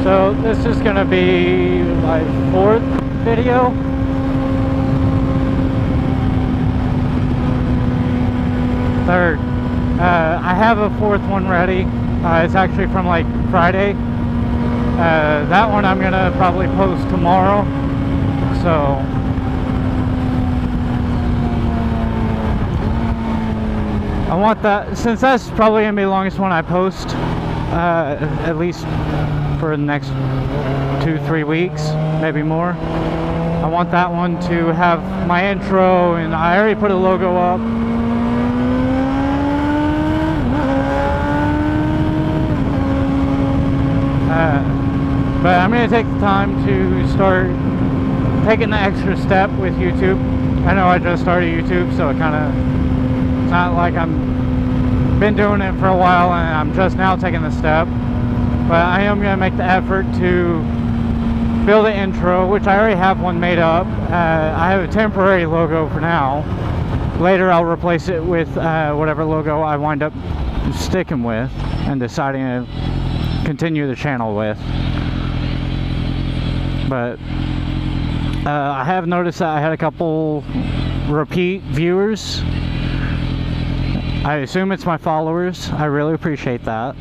So this is gonna be my 4th video. Third. I have a 4th one ready. It's actually from like Friday. That one I'm gonna probably post tomorrow. So I want that, since that's probably gonna be the longest one I post, at least for the next 2-3 weeks, maybe more. I want that one to have my intro, and I already put a logo up. But I'm going to take the time to start taking the extra step with YouTube. I know I just started YouTube, so it's not like I'm been doing it for a while and I'm just now taking the step. But I am going to make the effort to build an intro, which I already have one made up. I have a temporary logo for now. Later I'll replace it with whatever logo I wind up sticking with and deciding to continue the channel with. But I have noticed that I had a couple repeat viewers. I assume it's my followers. I really appreciate that.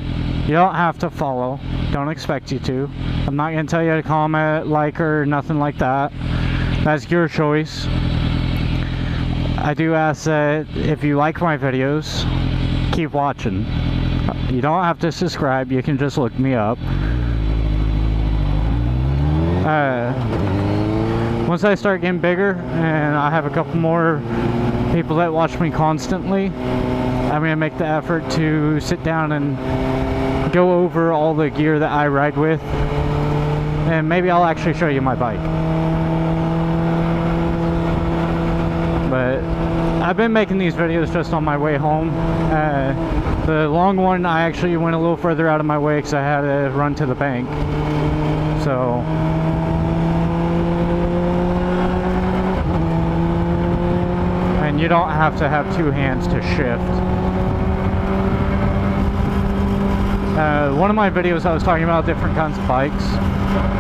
You don't have to follow. Don't expect you to. I'm not going to tell you to comment, like, or nothing like that. That's your choice. I do ask that if you like my videos, keep watching. You don't have to subscribe. You can just look me up. Once I start getting bigger and I have a couple more people that watch me constantly, I'm going to make the effort to sit down and go over all the gear that I ride with, and maybe I'll actually show you my bike. But I've been making these videos just on my way home. The long one, I actually went a little further out of my way because I had to run to the bank. So and you don't have to have 2 hands to shift. One of my videos I was talking about different kinds of bikes.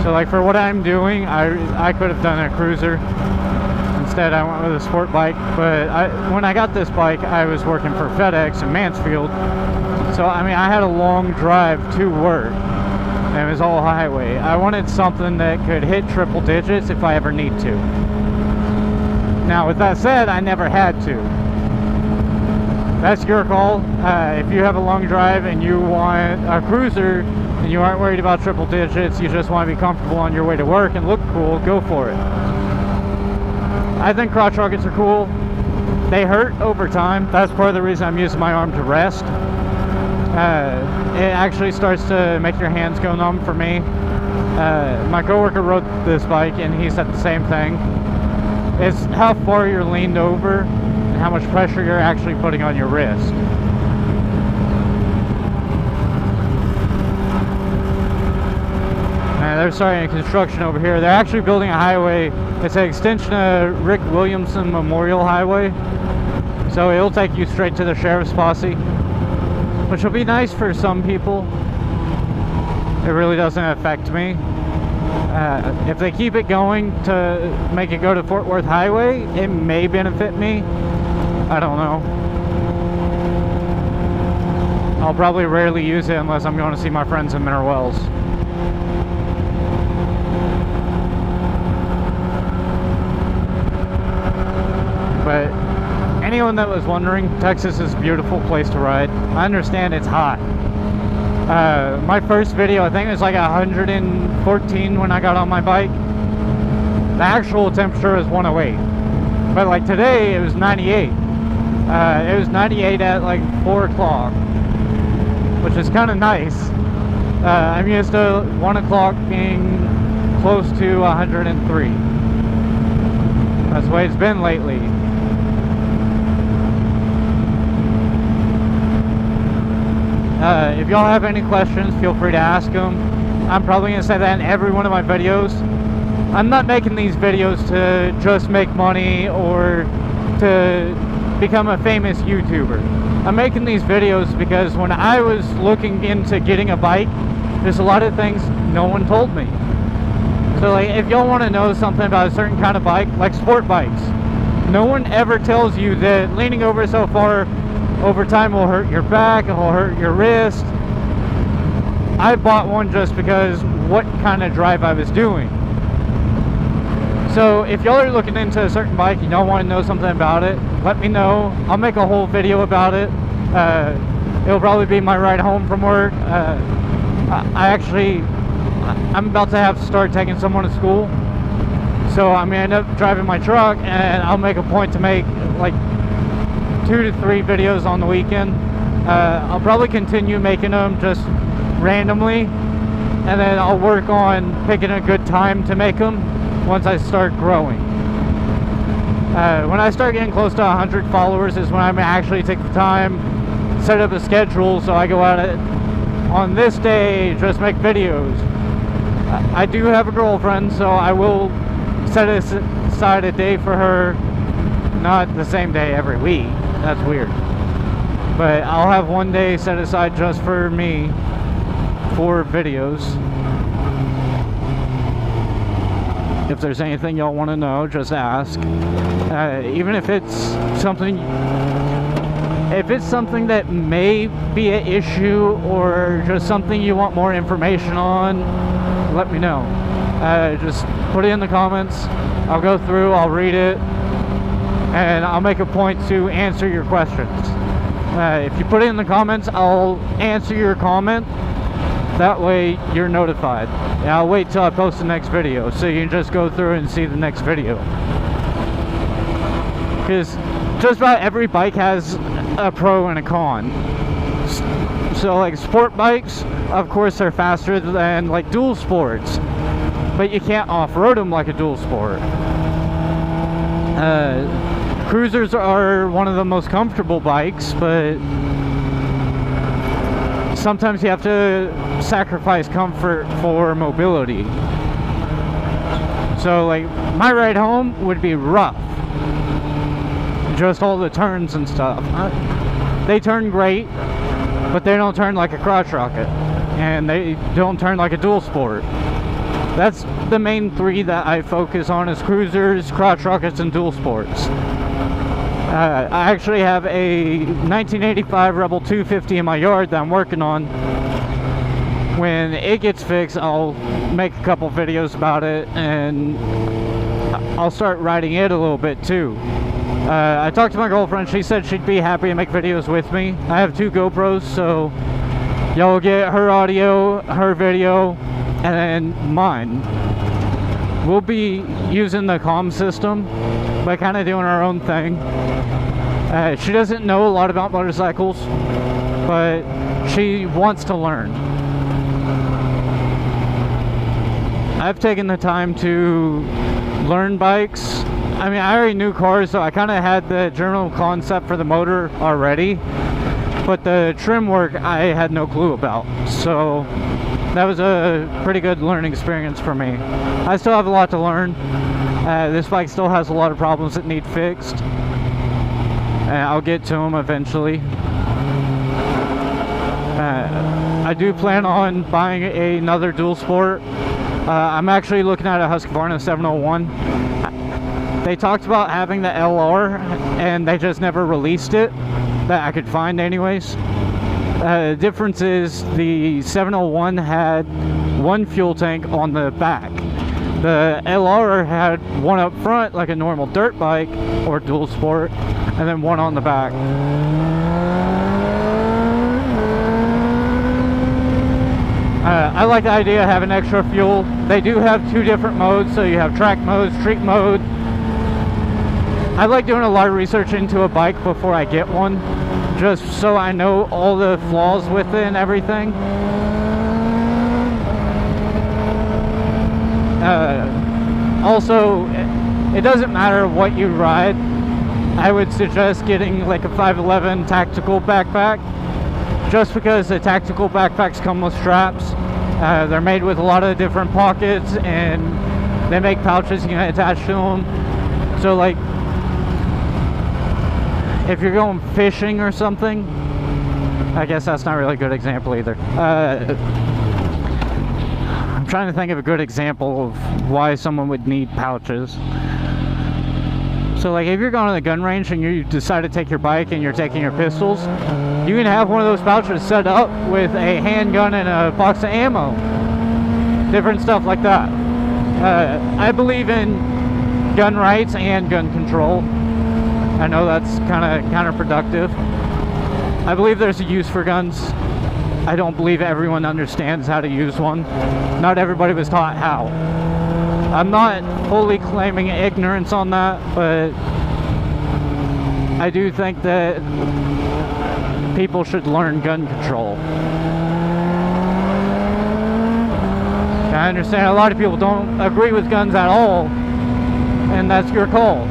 So like for what I'm doing, I could have done a cruiser. Instead I went with a sport bike, but when I got this bike I was working for FedEx in Mansfield. So I mean I had a long drive to work and it was all highway. I wanted something that could hit triple digits if I ever need to. Now with that said, I never had to. That's your call. If you have a long drive and you want a cruiser and you aren't worried about triple digits, you just want to be comfortable on your way to work and look cool, go for it. I think crotch rockets are cool. They hurt over time. That's part of the reason I'm using my arm to rest. It actually starts to make your hands go numb for me. My coworker rode this bike and he said the same thing. It's how far you're leaned over and how much pressure you're actually putting on your wrist. And they're starting construction over here. They're actually building a highway. It's an extension of Rick Williamson Memorial Highway. So it'll take you straight to the sheriff's posse, which will be nice for some people. It really doesn't affect me. If they keep it going to make it go to Fort Worth Highway, it may benefit me. I don't know. I'll probably rarely use it unless I'm going to see my friends in Mineral Wells. But anyone that was wondering, Texas is a beautiful place to ride. I understand it's hot. My first video, I think it was like 114 when I got on my bike. The actual temperature was 108. But like today, it was 98. It was 98 at like 4 o'clock, which is kind of nice. I'm used to 1 o'clock being close to 103. That's the way it's been lately. If y'all have any questions, feel free to ask them. I'm probably going to say that in every one of my videos. I'm not making these videos to just make money or to become a famous YouTuber. I'm making these videos because when I was looking into getting a bike, there's a lot of things no one told me. So like, if y'all want to know something about a certain kind of bike, like sport bikes, no one ever tells you that leaning over so far over time will hurt your back, it will hurt your wrist. I bought one just because what kind of drive I was doing. So if y'all are looking into a certain bike and y'all want to know something about it, let me know. I'll make a whole video about it. It'll probably be my ride home from work. I'm about to start taking someone to school, so I'm gonna end up driving my truck, and I'll make a point to make like 2 to 3 videos on the weekend. I'll probably continue making them just randomly, and then I'll work on picking a good time to make them once I start growing. When I start getting close to 100 followers is when I'm actually take the time, set up a schedule, so I go out on this day, just make videos. I do have a girlfriend, so I will set aside a day for her, not the same day every week. That's weird. But I'll have one day set aside just for me for videos. If there's anything y'all want to know, just ask. Even if it's something that may be an issue or just something you want more information on, let me know. Just put it in the comments. I'll go through, I'll read it, and I'll make a point to answer your questions. If you put it in the comments, I'll answer your comment. That way you're notified. And I'll wait till I post the next video, so you can just go through and see the next video. Because just about every bike has a pro and a con. So like sport bikes, of course, they're faster than like dual sports, but you can't off-road them like a dual sport. Cruisers are one of the most comfortable bikes, but sometimes you have to sacrifice comfort for mobility. So like my ride home would be rough, just all the turns and stuff. They turn great, but they don't turn like a crotch rocket, and they don't turn like a dual sport. That's the main 3 that I focus on, is cruisers, crotch rockets, and dual sports. I actually have a 1985 Rebel 250 in my yard that I'm working on. When it gets fixed, I'll make a couple videos about it, and I'll start riding it a little bit too. I talked to my girlfriend. She said she'd be happy to make videos with me. I have 2 GoPros, so y'all will get her audio, her video, and then mine. We'll be using the comm system, but kind of doing our own thing. She doesn't know a lot about motorcycles, but she wants to learn. I've taken the time to learn bikes. I mean, I already knew cars, so I kind of had the general concept for the motor already, but the trim work I had no clue about. So that was a pretty good learning experience for me. I still have a lot to learn. This bike still has a lot of problems that need fixed, and I'll get to them eventually. I do plan on buying another dual sport. I'm actually looking at a Husqvarna 701. They talked about having the LR, and they just never released it, that I could find anyways. The difference is the 701 had 1 fuel tank on the back. The LR had 1 up front, like a normal dirt bike or dual sport, and then 1 on the back. I like the idea of having extra fuel. They do have 2 different modes, so you have track mode, street mode. I like doing a lot of research into a bike before I get one, just so I know all the flaws with it and everything. Also, it doesn't matter what you ride. I would suggest getting like a 511 tactical backpack, just because the tactical backpacks come with straps. They're made with a lot of different pockets, and they make pouches you can attach to them. So like, if you're going fishing or something, I guess that's not really a good example either. I'm trying trying to think of a good example of why someone would need pouches. So like if you're going to the gun range and you decide to take your bike and you're taking your pistols, you can have one of those pouches set up with a handgun and a box of ammo. Different stuff like that. I believe in gun rights and gun control. I know that's kind of counterproductive. I believe there's a use for guns. I don't believe everyone understands how to use one. Not everybody was taught how. I'm not fully claiming ignorance on that, but I do think that people should learn gun control. I understand a lot of people don't agree with guns at all, and that's your call.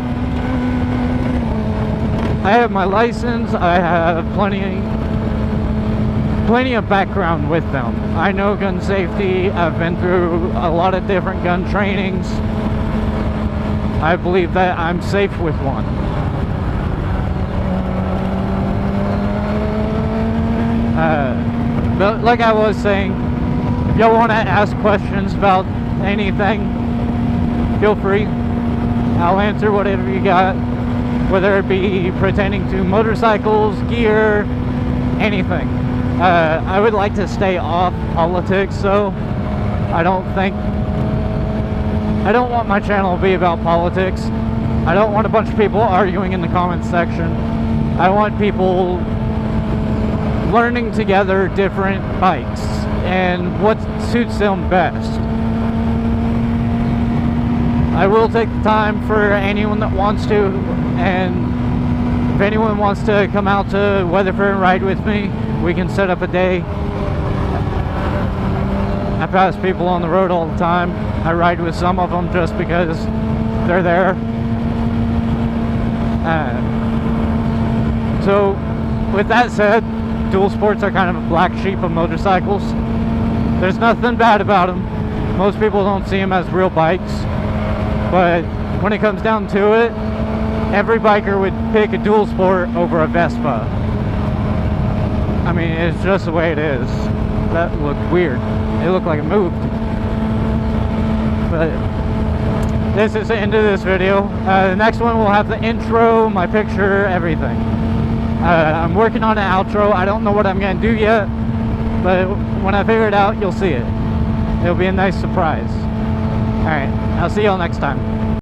I have my license, I have plenty of background with them. I know gun safety, I've been through a lot of different gun trainings. I believe that I'm safe with one. But like I was saying, if y'all want to ask questions about anything, feel free. I'll answer whatever you got, whether it be pertaining to motorcycles, gear, anything. I would like to stay off politics, so I don't want my channel to be about politics. I don't want a bunch of people arguing in the comments section. I want people learning together different bikes and what suits them best. I will take the time for anyone that wants to, and if anyone wants to come out to Weatherford and ride with me, we can set up a day. I pass people on the road all the time. I ride with some of them just because they're there. So with that said, dual sports are kind of a black sheep of motorcycles. There's nothing bad about them. Most people don't see them as real bikes, but when it comes down to it, every biker would pick a dual sport over a Vespa. I mean, it's just the way it is. That looked weird. It looked like it moved. But this is the end of this video. The next one will have the intro, my picture, everything. I'm working on an outro. I don't know what I'm going to do yet, but when I figure it out, you'll see it. It'll be a nice surprise. Alright, I'll see y'all next time.